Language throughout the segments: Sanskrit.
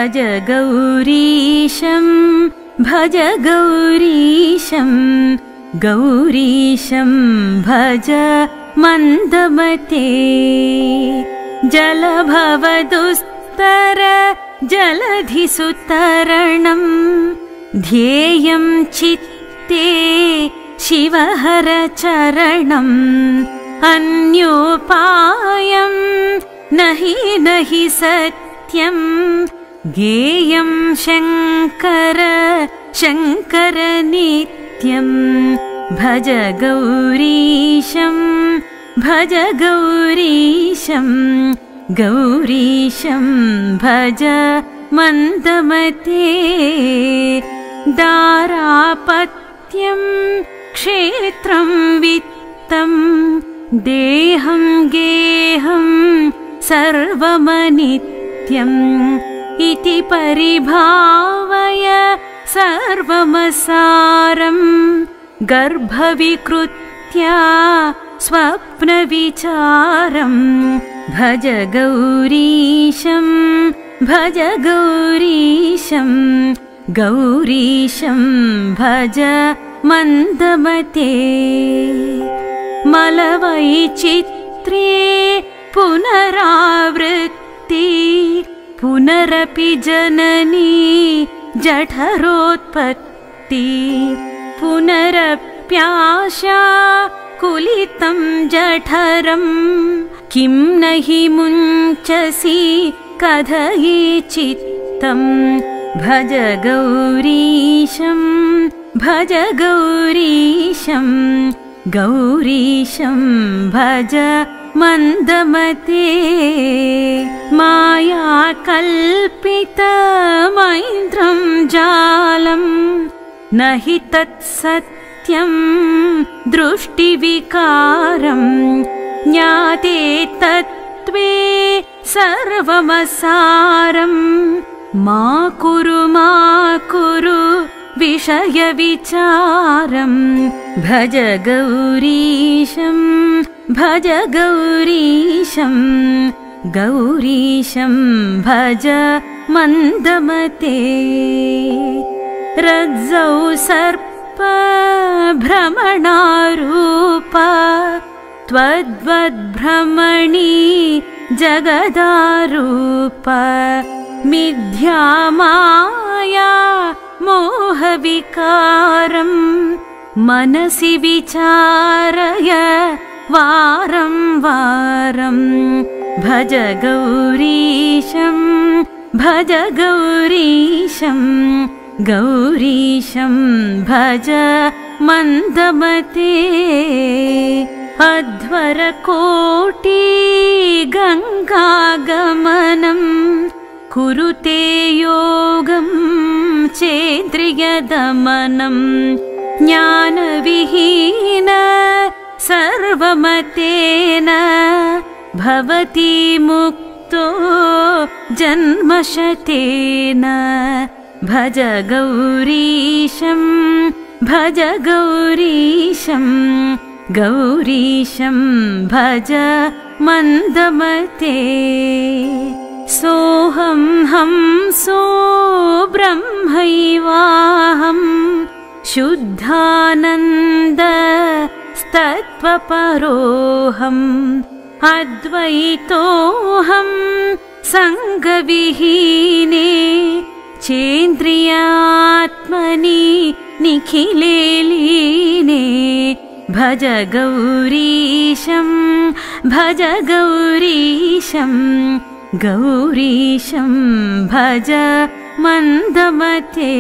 भज गौरीशं भज गौरीशं गौरीशं भज मन्दमते जलभवदुस्तर जलधिसुतरणं ध्येयं चित्ते शिवहर चरणम् अन्योपायं नहि नहि सत्यं गेयं शङ्कर शङ्कर नित्यं भज गौरीशं भज गौरीशं गौरीशं भज मन्दमते दारापत्यं क्षेत्रं वित्तं देहं गेहं सर्वमनित्यम् इति परिभावय सर्वमसारं गर्भविकृत्या स्वप्नविचारं भज गौरीशं भज गौरीशं गौरीशं भज मन्दमते मलवैचित्रे पुनरावृत्ति पुनरपि जननी जठरोत्पत्ति पुनरप्याशा कुलितं जठरं किं नहि मुञ्चसि कथयि चित्तं भज गौरीशं भज गौरीशं गौरीशं भज मन्दमते मायाकल्पितमैन्द्रं जालं न हि तत्सत्यं दृष्टिविकारं ज्ञाते तत्त्वे सर्वमसारं मा कुरु विषयविचारं भज गौरीशं भज गौरीशं गौरीशं भज मन्दमते रज्जौ सर्प भ्रमणारूप त्वद्वद्भ्रमणी जगदारूप मिथ्या माया मोहविकारं मनसि विचारय वारं वारं भज गौरीशं भज गौरीशं गौरीशं भज मन्दमते अध्वरकोटि गङ्गागमनं कुरुते योगं चेन्द्रियदमनं ज्ञानविहीन सर्वमतेन भवति मुक्तो जन्मशतेन भज गौरीशं भज गौरीशं गौरीशं भज मन्दमते सोऽहं हंसो ब्रह्मैवाहं शुद्धानन्द तत्त्वपरोऽहम् अद्वैतोऽहं सङ्गविहीने चेन्द्रियात्मनि निखिले लीने भज गौरीशं भज गौरीशं गौरीशं भज मन्दमते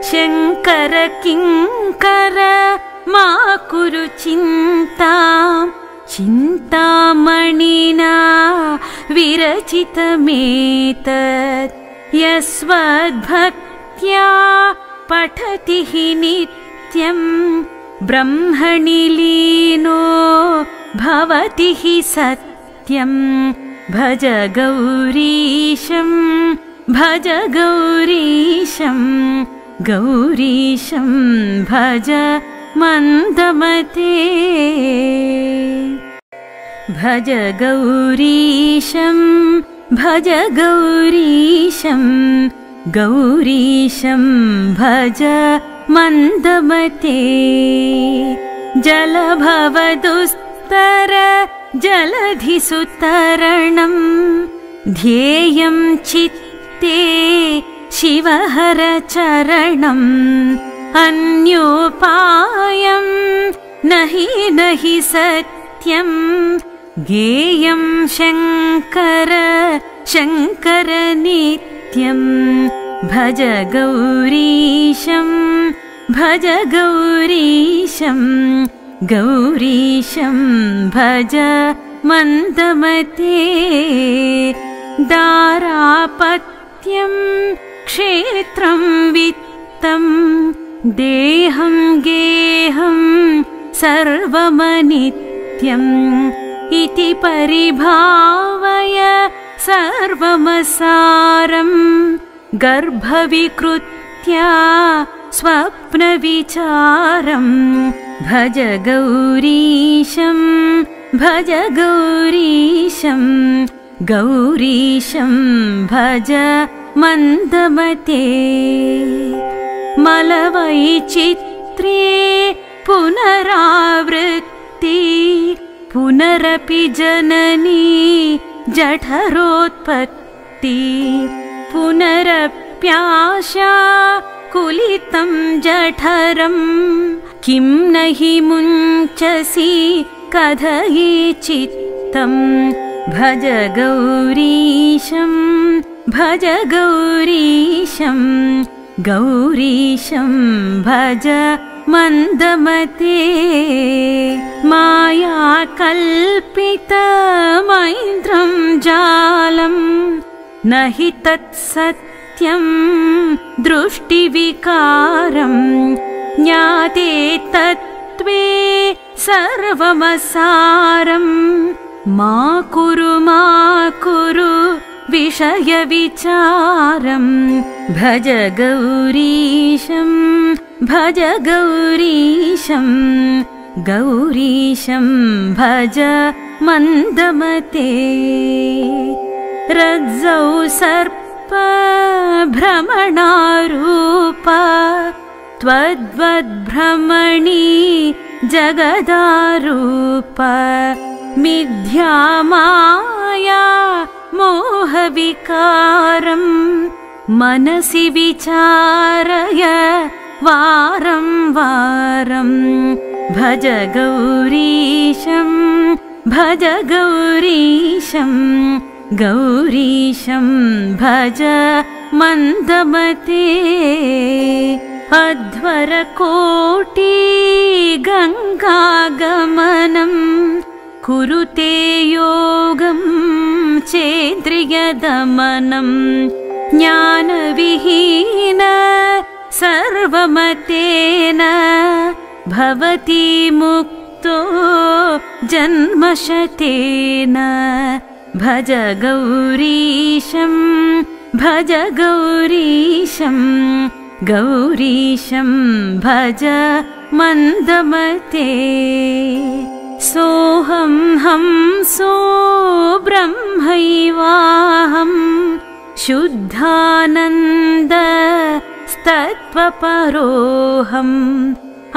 शङ्कर किङ्कर मा कुरु चिन्तां चिन्तामणिना विरचितमेतत् यस्वद्भक्त्या पठति हि नित्यं ब्रह्मणि लीनो भवति हि सत्यं भज गौरीशं भज गौरीशं गौरीशं भज मन्दमते भज गौरीशं भज गौरीशं गौरीशं भज मन्दमते जलभवदुस्तर जलधिसुतरणं ध्येयं चित्ते शिवहर चरणम् अन्योपायं नहि नहि सत्यं गेयं शङ्कर शङ्कर नित्यं भज गौरीशं भज गौरीशं गौरीशं भज मन्दमते दारापत्यं क्षेत्रं वित्तं देहं गेहं सर्वमनित्यम् इति परिभावय सर्वमसारं गर्भविकृत्या स्वप्नविचारं भज गौरीशं भज गौरीशं गौरीशं भज मन्दमते मलवैचित्रे पुनरावृत्ति पुनरपि जननी जठरोत्पत्ति पुनरप्याशा कुलितं जठरं किं नहि मुञ्चसि कथयि चित्तं भज गौरीशं भज गौरीशं गौरीशं भज मन्दमते माया कल्पितमैन्द्रं जालं न हि तत्सत्यं दृष्टिविकारं ज्ञाते तत्त्वे सर्वमसारं मा कुरु विषयविचारं भज गौरीशं भज गौरीशं गौरीशं भज मन्दमते रज्जौ सर्प भ्रमणारूप त्वद्वद्भ्रमणी जगदारूप मिथ्या माया मोहविकारं मनसि विचारय वारं वारं भज गौरीशं भज गौरीशं गौरीशं भज मन्दमते अध्वरकोटि गङ्गागमनं कुरुते योगं चेन्द्रियदमनं ज्ञानविहीन सर्वमतेन भवति मुक्तो जन्मशतेन भज गौरीशं भज गौरीशं गौरीशं भज मन्दमते सोऽहं हंसो ब्रह्मैवाहं शुद्धानन्द तत्त्वपरोऽहम्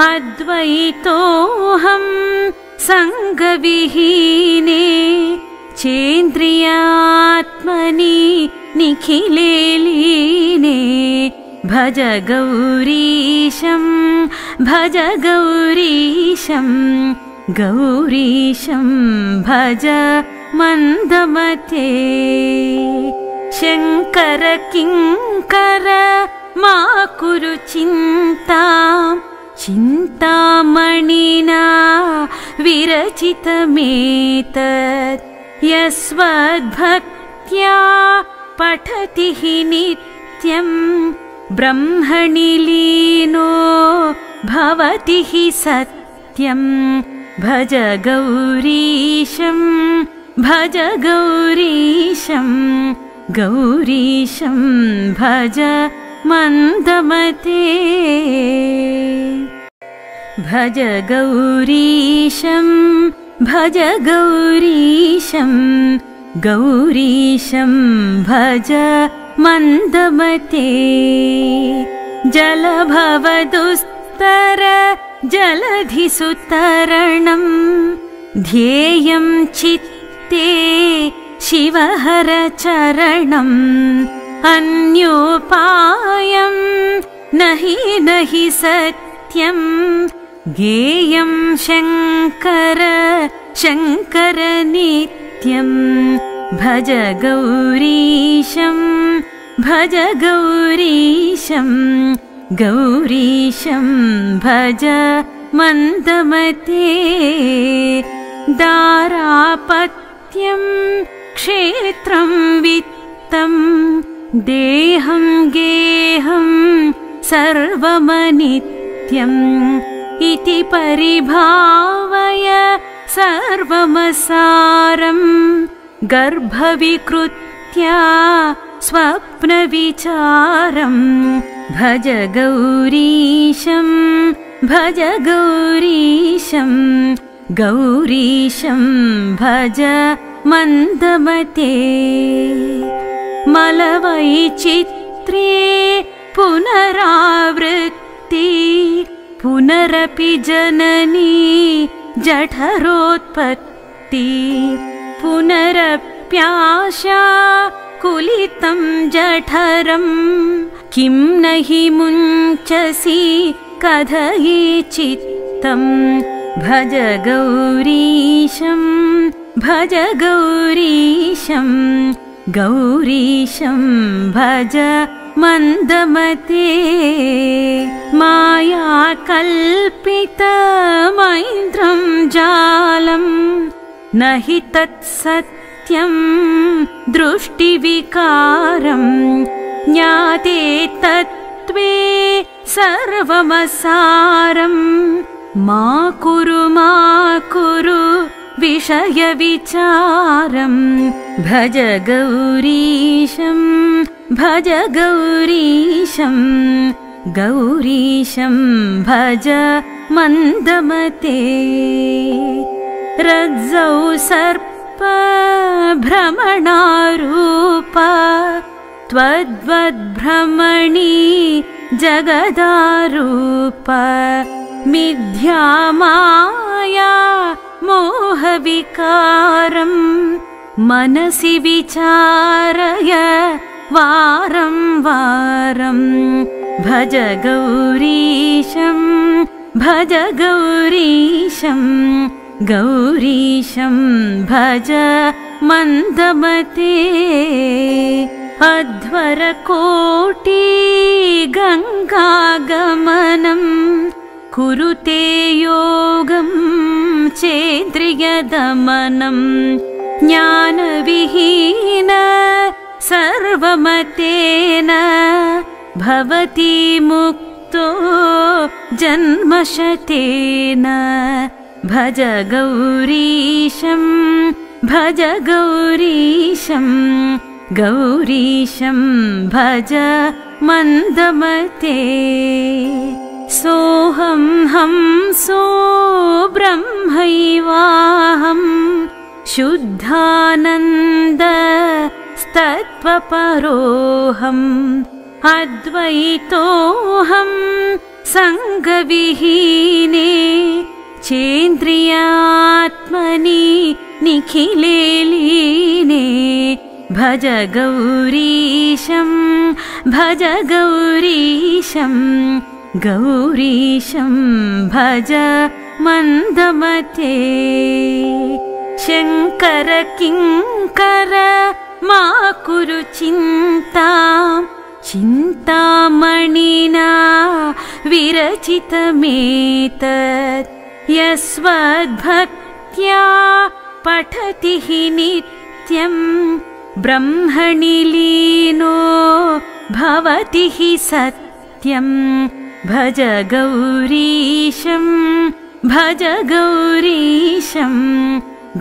अद्वैतोऽहं सङ्गविहीने चेन्द्रियात्मनि निखिले लीने भज गौरीशं भज गौरीशं गौरीशं भज मन्दमते शङ्कर किङ्कर मा कुरु चिन्तां चिन्तामणिना विरचितमेतत् यस्वद्भक्त्या पठति हि नित्यं ब्रह्मणि लीनो भवति हि सत्यं भज गौरीशं भज गौरीशं गौरीशं भज मन्दमते भज गौरीशं भज गौरीशं गौरीशं भज मन्दमते जलभवदुस्तर जलधिसुतरणं ध्येयं चित्ते शिवहरचरणम् अन्योपायं नहि सत्यं गेयं शङ्कर शङ्कर नित्यं भज गौरीशं भज गौरीशं गौरीशं भज मन्दमते दारापत्यं क्षेत्रं वित्तं देहं गेहं सर्वमनित्यम् इति परिभावय सर्वमसारं गर्भविकृत्या स्वप्नविचारं भज गौरीशं भज गौरीशं गौरीशं भज मन्दमते मलवैचित्रे पुनरावृत्ति पुनरपि जननी जठरोत्पत्ति पुनरप्याशा कुलितं जठरं किं न हि मुञ्चसि कथयि चित्तं भज गौरीशं भज गौरीशं गौरीशं भज मन्दमते मायाकल्पितमैन्द्रं जालं न हि तत्सत्यं दृष्टिविकारं ज्ञाते तत्त्वे सर्वमसारं मा कुरु विषयविचारं भज गौरीशं भज गौरीशं गौरीशं भज मन्दमते रज्जौ सर्प भ्रमणारूप त्वद्वद्भ्रमणी जगदारूप मिथ्या माया मोहविकारं मनसि विचारय वारं वारं भज गौरीशं भज गौरीशं गौरीशं भज मन्दमते अध्वरकोटि गङ्गागमनं कुरुते योगं चेन्द्रियदमनं ज्ञानविहीन सर्वमतेन भवति मुक्तो जन्मशतेन भज गौरीशं भज गौरीशं गौरीशं भज मन्दमते सोऽहं हंसो ब्रह्मैवाहं शुद्धानन्द स्तत्त्वपरोऽहम् अद्वैतोऽहं सङ्गविहीने चेन्द्रियात्मनि निखिले लीने भज गौरीशं भज गौरीशं गौरीशं भज मन्दमते शङ्कर किङ्कर मा कुरु चिन्तां चिन्तामणिना विरचितमेतत् यस्वद्भक्त्या पठति हि नित्यं ब्रह्मणि लीनो भवति हि सत्यं भज गौरीशं भज गौरीशं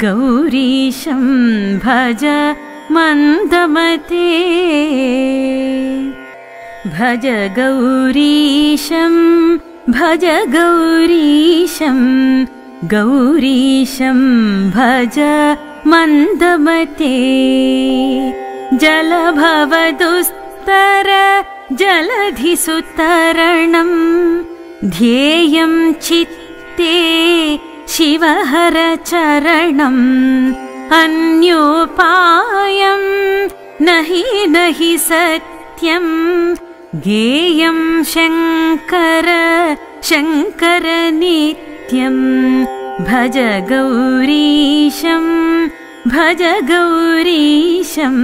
गौरीशं भज मन्दमते भज गौरीशं भज गौरीशं गौरीशं भज मन्दमते जलभवदुस्तर जलधिसुतरणं ध्येयं चित्ते शिवहरचरणम् अन्योपायं नहि सत्यं गेयं शङ्कर शङ्कर नित्यं भज गौरीशं भज गौरीशं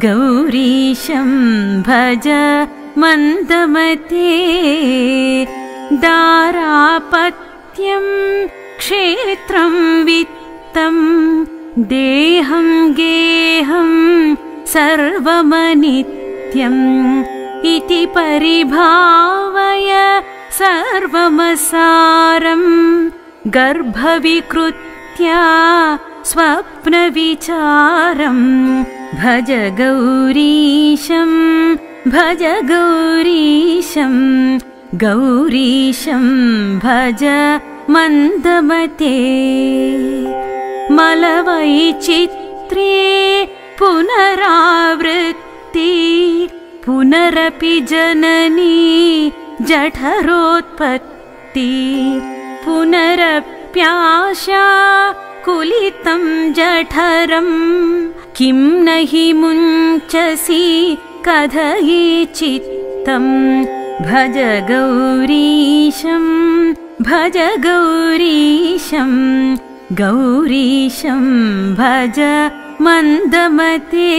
गौरीशं भज मन्दमते दारापत्यं क्षेत्रं वित्तं देहं गेहं सर्वमनित्यम् इति परिभावय सर्वमसारं गर्भविकृत्या स्वप्नविचारं भज गौरीशं भज गौरीशं गौरीशं भज मन्दमते मलवैचित्रे पुनरावृत्ति पुनरपि जननी जठरोत्पत्ति पुनरप्याशा कुलितं जठरं किं न हि मुञ्चसि कथयि चित्तं भज गौरीशं भज गौरीशं गौरीशं भज मन्दमते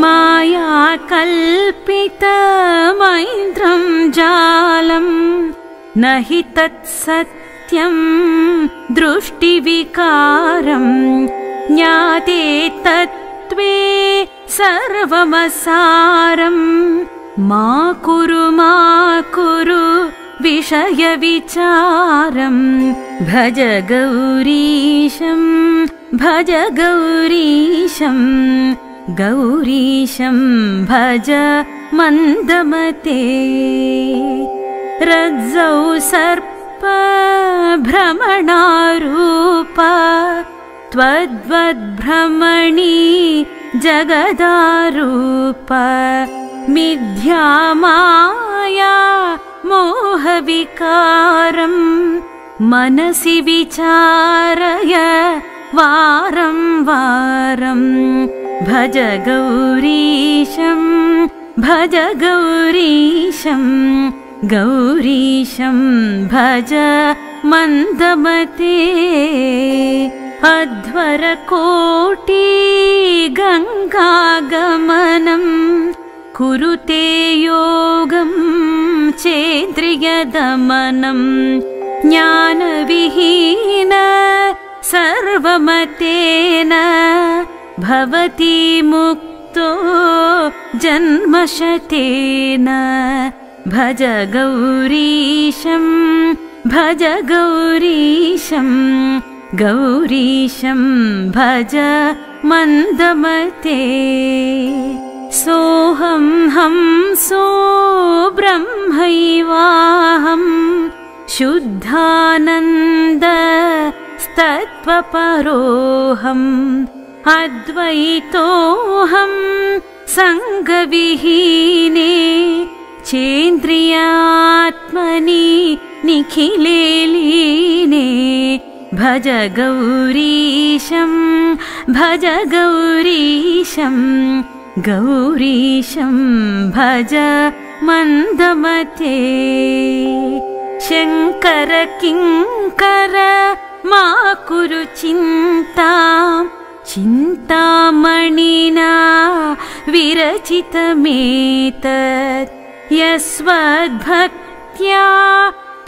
मायाकल्पितमैन्द्रं जालं न हि तत्सत्यं दृष्टिविकारं ज्ञाते तत्त्वे सर्वमसारं मा कुरु विषयविचारं भज गौरीशं भज गौरीशं गौरीशं भज मन्दमते रज्जौ सर्प भ्रमणारूप त्वद्वद्भ्रमणी जगदारूप मिथ्या माया मोहविकारं मनसि विचारय वारं वारं भज गौरीशं भज गौरीशं गौरीशं भज मन्दमते अध्वरकोटि गङ्गागमनं कुरुते योगं चेन्द्रियदमनं ज्ञानविहीन सर्वमतेन भवति मुक्तो जन्मशतेन भज गौरीशं भज गौरीशं गौरीशं भज मन्दमते सोऽहं हंसो ब्रह्मैवाहं शुद्धानन्द स्तत्त्वपरोऽहम् अद्वैतोऽहं सङ्गविहीने चेन्द्रियात्मनि निखिले लीने भज गौरीशं भज गौरीशं गौरीशं भज मन्दमते शङ्कर किङ्कर मा कुरु चिन्तां चिन्तामणिना विरचितमेतत् यस्वद्भक्त्या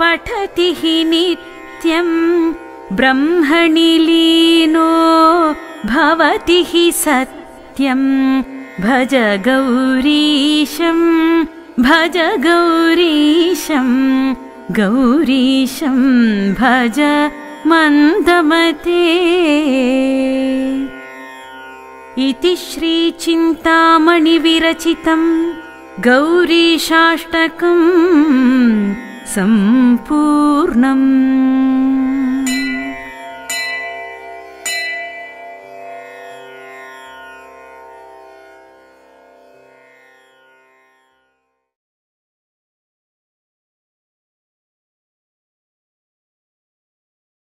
पठति हि नित्यं ब्रह्मणि लीनो भवति हि सत्यं भज गौरीशं भज गौरीशं गौरीशं भज मन्दमते इति श्रीचिन्तामणिविरचितं गौरीशाष्टकं सम्पूर्णम्।